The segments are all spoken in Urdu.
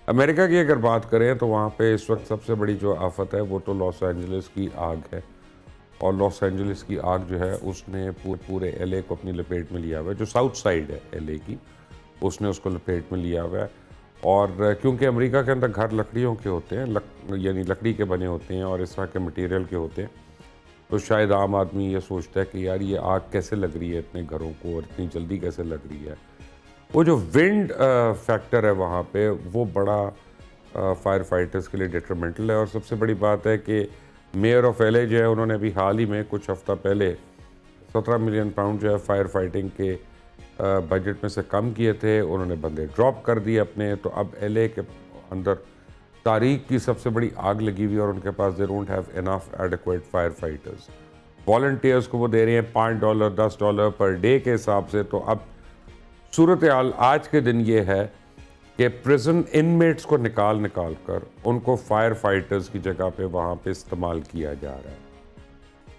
امریکہ کی اگر بات کریں تو وہاں پہ اس وقت سب سے بڑی جو آفت ہے وہ تو لاس اینجلس کی آگ ہے، اور لاس اینجلس کی آگ جو ہے اس نے پورے ایل اے کو اپنی لپیٹ میں لیا ہوا ہے، جو ساؤتھ سائڈ ہے ایل اے کی اس نے اس کو لپیٹ میں لیا ہوا ہے۔ اور کیونکہ امریکہ کے اندر گھر لکڑیوں کے ہوتے ہیں، یعنی لکڑی کے بنے ہوتے ہیں اور اس طرح کے مٹیریل کے ہوتے ہیں، تو شاید عام آدمی یہ سوچتا ہے کہ یار یہ آگ کیسے لگ رہی ہے اتنے گھروں کو اور اتنی جلدی کیسے لگ رہی ہے۔ وہ جو ونڈ فیکٹر ہے وہاں پہ وہ بڑا فائر فائٹرز کے لیے ڈیٹرمنٹل ہے، اور سب سے بڑی بات ہے کہ میئر آف ایل اے جو ہے انہوں نے ابھی حال ہی میں کچھ ہفتہ پہلے 17 ملین پاؤنڈ جو ہے فائر فائٹنگ کے بجٹ میں سے کم کیے تھے، انہوں نے بندے ڈراپ کر دیے اپنے، تو اب ایل اے کے اندر تاریخ کی سب سے بڑی آگ لگی ہوئی ہے اور ان کے پاس they don't have enough adequate fire fighters. Volunteers کو وہ دے رہے ہیں $5 $10 پر ڈے کے حساب سے۔ تو اب صورتحال آج کے دن یہ ہے کہ پریزن انمیٹس کو نکال کر ان کو فائر فائٹرز کی جگہ پہ وہاں پہ استعمال کیا جا رہا ہے،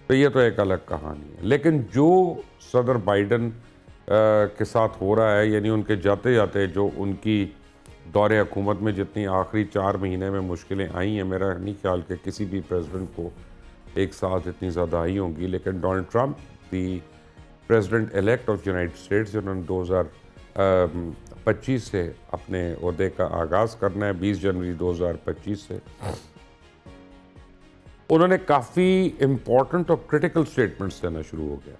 تو یہ تو ایک الگ کہانی ہے۔ لیکن جو صدر بائیڈن کے ساتھ ہو رہا ہے، یعنی ان کے جاتے جاتے جو ان کی دور حکومت میں جتنی آخری 4 مہینے میں مشکلیں آئی ہیں، میرا نہیں خیال کہ کسی بھی پریزیڈنٹ کو ایک ساتھ اتنی زیادہ آئی ہوں گی، لیکن Donald Trump the president elect of United States, جنہوں نے 2025 سے اپنے عہدے کا آغاز کرنا ہے، 20 جنوری 2025 سے، انہوں نے کافی امپورٹنٹ اور کرٹیکل سٹیٹمنٹس دینا شروع ہو گیا۔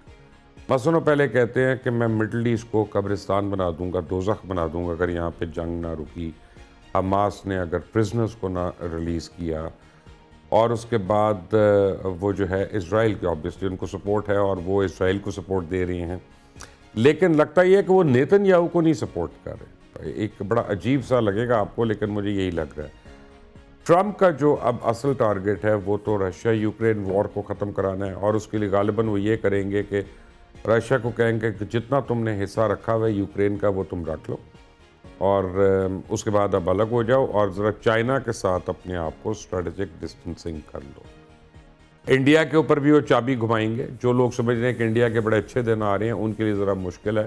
مثلاً وہ پہلے کہتے ہیں کہ میں مڈل ایسٹ کو قبرستان بنا دوں گا، دوزخ بنا دوں گا اگر یہاں پہ جنگ نہ رکی، حماس نے اگر پرزنرز کو نہ ریلیز کیا، اور اس کے بعد وہ جو ہے اسرائیل کے آبویسلی ان کو سپورٹ ہے اور وہ اسرائیل کو سپورٹ دے رہے ہیں، لیکن لگتا یہ ہے کہ وہ نیتن یاہو کو نہیں سپورٹ کر رہے۔ ایک بڑا عجیب سا لگے گا آپ کو، لیکن مجھے یہی لگ رہا ہے۔ ٹرمپ کا جو اب اصل ٹارگٹ ہے وہ تو رشیا یوکرین وار کو ختم کرانا ہے، اور اس کے لیے غالباً وہ یہ کریں گے کہ رشیا کو کہیں گے کہ جتنا تم نے حصہ رکھا ہوا ہے یوکرین کا وہ تم رکھ لو، اور اس کے بعد اب الگ ہو جاؤ اور ذرا چائنا کے ساتھ اپنے آپ کو اسٹریٹجک ڈسٹنسنگ کر لو۔ انڈیا کے اوپر بھی وہ چابی گھمائیں گے۔ جو لوگ سمجھ رہے ہیں کہ انڈیا کے بڑے اچھے دن آ رہے ہیں، ان کے لیے ذرا مشکل ہے،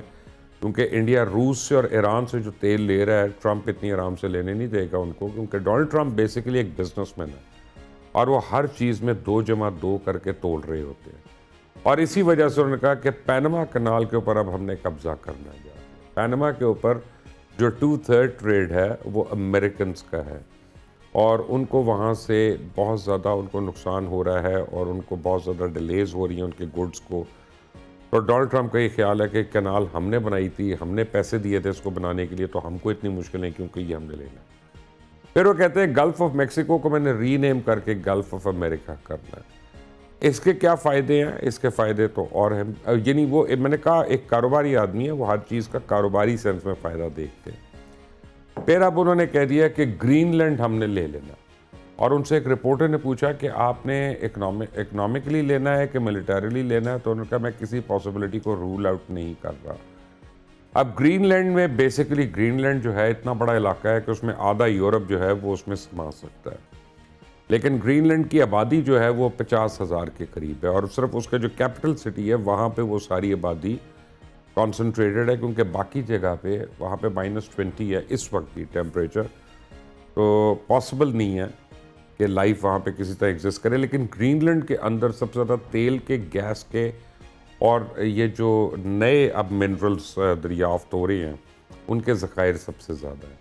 کیونکہ انڈیا روس سے اور ایران سے جو تیل لے رہا ہے، ٹرمپ اتنی آرام سے لینے نہیں دے گا ان کو، کیونکہ ڈونلڈ ٹرمپ بیسیکلی ایک بزنس مین ہے اور وہ ہر چیز میں 2+2 کر کے تول رہے ہوتے ہیں، اور اسی وجہ سے انہوں نے کہا کہ پینما کنال کے اوپر اب ہم نے قبضہ کرنا ہے۔ پینما کے اوپر جو 2/3 ٹریڈ ہے وہ امریکنز کا ہے، اور ان کو وہاں سے بہت زیادہ ان کو نقصان ہو رہا ہے اور ان کو بہت زیادہ ڈیلیز ہو رہی ہیں ان کے گڈز کو۔ تو ڈونلڈ ٹرمپ کا یہ خیال ہے کہ کنال ہم نے بنائی تھی، ہم نے پیسے دیے تھے اس کو بنانے کے لیے، تو ہم کو اتنی مشکلیں کیونکہ یہ ہم نے لینا ہے۔ پھر وہ کہتے ہیں گلف آف میکسیکو کو میں نے ری نیم کر کے گلف آف امریکہ کرنا ہے۔ اس کے کیا فائدے ہیں؟ اس کے فائدے تو اور ہیں، یعنی وہ میں نے کہا ایک کاروباری آدمی ہے، وہ ہر چیز کا کاروباری سینس میں فائدہ دیکھتے ہیں۔ پھر اب انہوں نے کہہ دیا کہ گرین لینڈ ہم نے لے لینا، اور ان سے ایک رپورٹر نے پوچھا کہ آپ نے اکنامکلی لینا ہے کہ ملیٹریلی لینا ہے، تو انہوں نے کہا میں کسی پاسبلٹی کو رول آؤٹ نہیں کر رہا۔ اب گرین لینڈ میں بیسیکلی گرین لینڈ جو ہے اتنا بڑا علاقہ ہے کہ اس میں آدھا یورپ جو ہے وہ اس میں سما سکتا ہے، لیکن گرین لینڈ کی آبادی جو ہے وہ 50,000 کے قریب ہے، اور صرف اس کا جو کیپٹل سٹی ہے وہاں پہ وہ ساری آبادی کانسنٹریٹڈ ہے، کیونکہ باقی جگہ پہ وہاں پہ -20 ہے اس وقت بھی ٹیمپریچر، تو پاسبل نہیں ہے کہ لائف وہاں پہ کسی طرح ایگزسٹ کرے۔ لیکن گرین لینڈ کے اندر سب سے زیادہ تیل کے، گیس کے اور یہ جو نئے اب منرلز دریافت ہو رہے ہیں ان کے ذخائر سب سے زیادہ ہیں،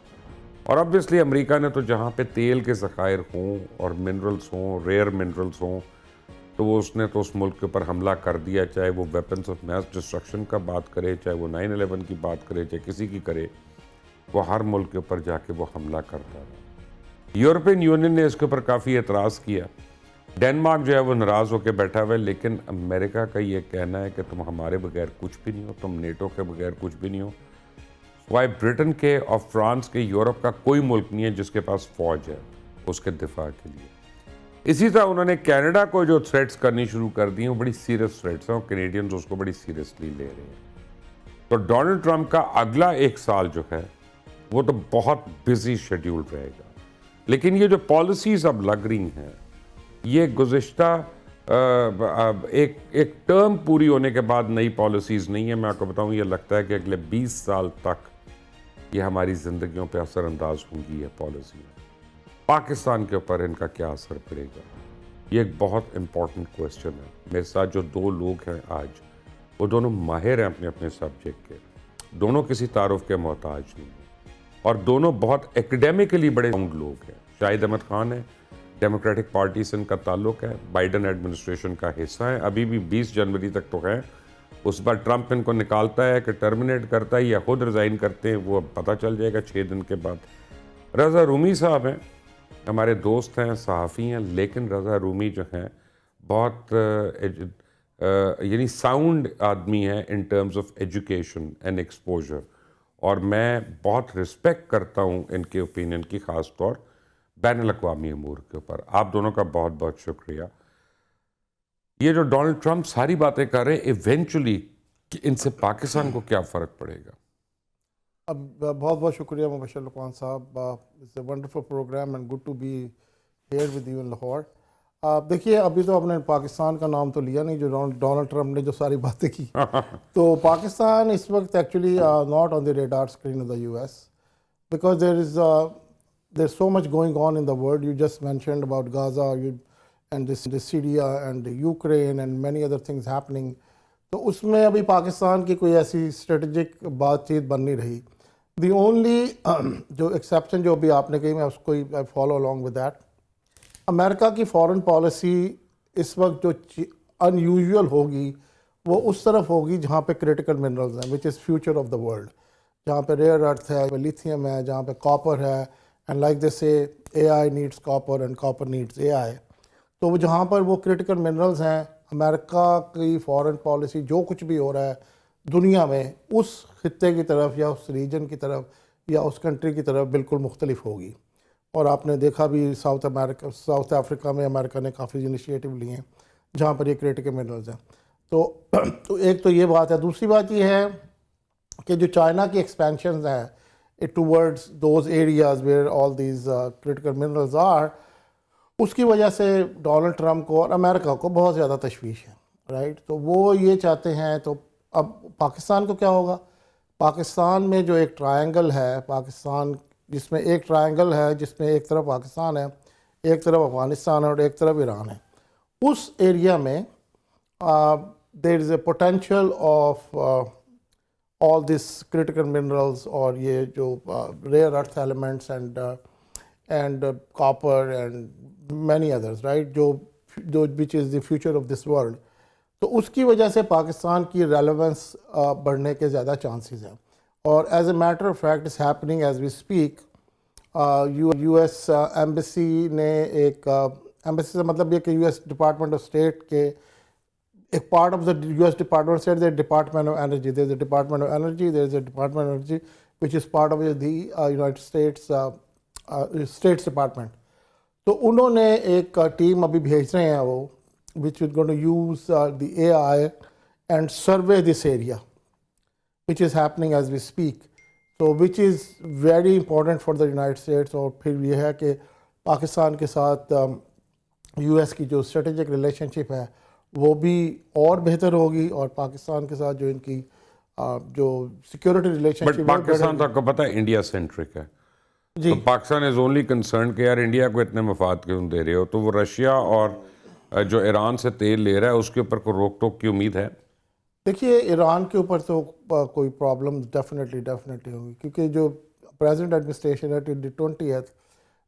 اور obviously امریکہ نے تو جہاں پہ تیل کے ذخائر ہوں اور منرلز ہوں، ریئر منرلز ہوں، تو وہ اس نے تو اس ملک کے اوپر حملہ کر دیا، چاہے وہ ویپنز آف میس ڈسٹرکشن کا بات کرے، چاہے وہ 9/11 کی بات کرے، چاہے کسی کی کرے، وہ ہر ملک کے اوپر جا کے وہ حملہ کرتا ہے۔ یورپین یونین نے اس کے اوپر کافی اعتراض کیا، ڈینمارک جو ہے وہ ناراض ہو کے بیٹھا ہوا ہے، لیکن امریکہ کا یہ کہنا ہے کہ تم ہمارے بغیر کچھ بھی نہیں ہو، تم نیٹو کے بغیر کچھ بھی نہیں ہو، سوائے برٹن کے اور فرانس کے یورپ کا کوئی ملک نہیں ہے جس کے پاس فوج ہے اس کے دفاع کے لیے۔ اسی طرح انہوں نے کینیڈا کو جو تھریٹس کرنی شروع کر دی ہیں وہ بڑی سیریس تھریٹس ہیں، اور کینیڈینز اس کو بڑی سیریسلی لے رہے ہیں۔ تو ڈونلڈ ٹرمپ کا اگلا 1 سال جو ہے وہ تو بہت بزی شیڈیول رہے گا، لیکن یہ جو پالیسیز اب لگ رہی ہیں یہ گزشتہ ایک ٹرم پوری ہونے کے بعد نئی پالیسیز نہیں ہے۔ میں آپ کو بتاؤں یہ لگتا ہے کہ اگلے 20 سال تک یہ ہماری زندگیوں پہ اثر انداز ہوں گی یہ پالیسیاں. پاکستان کے اوپر ان کا کیا اثر پڑے گا؟ یہ ایک بہت امپورٹنٹ کویسچن ہے. میرے ساتھ جو دو لوگ ہیں آج، وہ دونوں ماہر ہیں اپنے اپنے سبجیکٹ کے، دونوں کسی تعارف کے محتاج نہیں ہیں، اور دونوں بہت ایکڈیمکلی بڑے ساؤنڈ لوگ ہیں. شاہد احمد خان ہے، ڈیموکریٹک پارٹی سے ان کا تعلق ہے، بائیڈن ایڈمنسٹریشن کا حصہ ہیں، ابھی بھی 20 جنوری تک تو ہیں. اس بار ٹرمپ ان کو نکالتا ہے کہ ٹرمینیٹ کرتا ہے یا خود ریزائن کرتے ہیں، وہ اب پتہ چل جائے گا 6 دن کے بعد. رضا رومی صاحب ہیں، ہمارے دوست ہیں، صحافی ہیں، لیکن رضا رومی جو ہیں بہت یعنی ساؤنڈ آدمی ہیں in terms of education and exposure, اور میں بہت رسپیکٹ کرتا ہوں ان کے اوپینین کی، خاص طور بین الاقوامی امور کے اوپر. آپ دونوں کا بہت بہت شکریہ. یہ جو ڈونلڈ ٹرمپ ساری باتیں کر رہے ہیں، ایونچولی ان سے پاکستان کو کیا فرق پڑے گا؟ اب بہت بہت شکریہ Mubashir Luqman sahab. It's a wonderful programme and good to be here with you in Lahore. دیکھیے ابھی تو آپ نے پاکستان کا نام تو لیا نہیں، جو ڈونلڈ ٹرمپ نے جو ساری باتیں کی. تو پاکستان اس وقت actually not on the radar screen of the U S because there so much going on in the world. You just mentioned about غازہ and this Syria and Ukraine and many other things happening. تو اس میں ابھی پاکستان کی کوئی ایسی اسٹریٹجک بات چیت بن نہیں رہی. دی اونلی جو ایکسیپشن جو ابھی آپ نے کہی، میں اس کو فالو along with that. امریکہ کی فارن پالیسی اس وقت جو ان یوزول ہوگی وہ اس طرف ہوگی جہاں پہ کریٹیکل منرلز ہیں، which is future of the world, جہاں پہ ریئر ارتھ ہے، لیتھیم ہے، جہاں پہ کاپر ہے، and like they say A I needs copper and copper needs A I. تو جہاں پر وہ کریٹیکل منرلز ہیں، امریکہ کی فارن پالیسی جو کچھ بھی ہو رہا ہے دنیا میں اس خطے کی طرف یا اس ریجن کی طرف یا اس کنٹری کی طرف بالکل مختلف ہوگی. اور آپ نے دیکھا بھی ساؤتھ افریقہ میں امریکہ نے کافی انیشیٹو لیے ہیں جہاں پر یہ کریٹیکل منرلز ہیں. تو ایک تو یہ بات ہے. دوسری بات یہ ہے کہ جو چائنا کی ایکسپینشنز ہیں towards those areas where all these critical minerals are, اس کی وجہ سے ڈونلڈ ٹرمپ کو اور امریکہ کو بہت زیادہ تشویش ہے، رائٹ. تو وہ یہ چاہتے ہیں. تو اب پاکستان کو کیا ہوگا؟ پاکستان میں جو ایک ٹرائنگل ہے، پاکستان جس میں ایک ٹرائنگل ہے جس میں ایک طرف پاکستان ہے، ایک طرف افغانستان ہے اور ایک طرف ایران ہے. اس ایریا میں there is a potential of all this critical minerals اور یہ جو rare earth elements and copper and many others, right, جو which is the future of this world. تو اس کی وجہ سے پاکستان کی ریلیونس بڑھنے کے زیادہ چانسز ہیں. اور as a matter of fact is happening as we speak. U S embassy نے ایک ایمبیسی سے مطلب یہ کہ U S department of state کے ایک part of the U S department of state, department of energy, there is a department of energy, there is a department of energy which is part of the United States states department. تو انہوں نے ایک ٹیم ابھی بھیج رہے ہیں وہ which is going to use the AI and survey this area, which is happening as we speak. So which is very important for the United States. اور پھر یہ ہے کہ پاکستان کے ساتھ یو ایس کی جو اسٹریٹجک ریلیشن شپ ہے وہ بھی اور بہتر ہوگی، اور پاکستان کے ساتھ جو ان کی جو سیکورٹی ریلیشن شپ ہے. پاکستان تو آپ کو پتہ ہے انڈیا سینٹرک ہے. جی، پاکستان از اونلی کنسرن کہ یار انڈیا کو اتنے مفاد کیوں دے رہے ہو. تو وہ رشیا اور جو ایران سے تیل لے رہا ہے اس کے اوپر کوئی روک ٹوک کی امید ہے؟ دیکھیے ایران کے اوپر تو کوئی پرابلم ڈیفینیٹلی ہوگی، کیونکہ جو پریزنٹ ایڈمنسٹریشن ہے 2020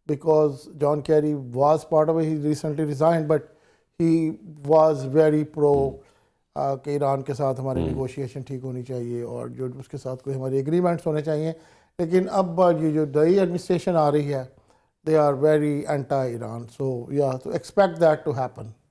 because John Kerry was part of he recently resigned but he was very pro کہ ایران کے ساتھ ہماری نیگوشیشن ٹھیک ہونی چاہیے اور جو اس کے ساتھ کوئی ہماری ایگریمنٹس ہونے چاہیے. لیکن اب یہ جو نئی ایڈمنسٹریشن آ رہی ہے they are very anti-Iran. So yeah, so expect that to happen.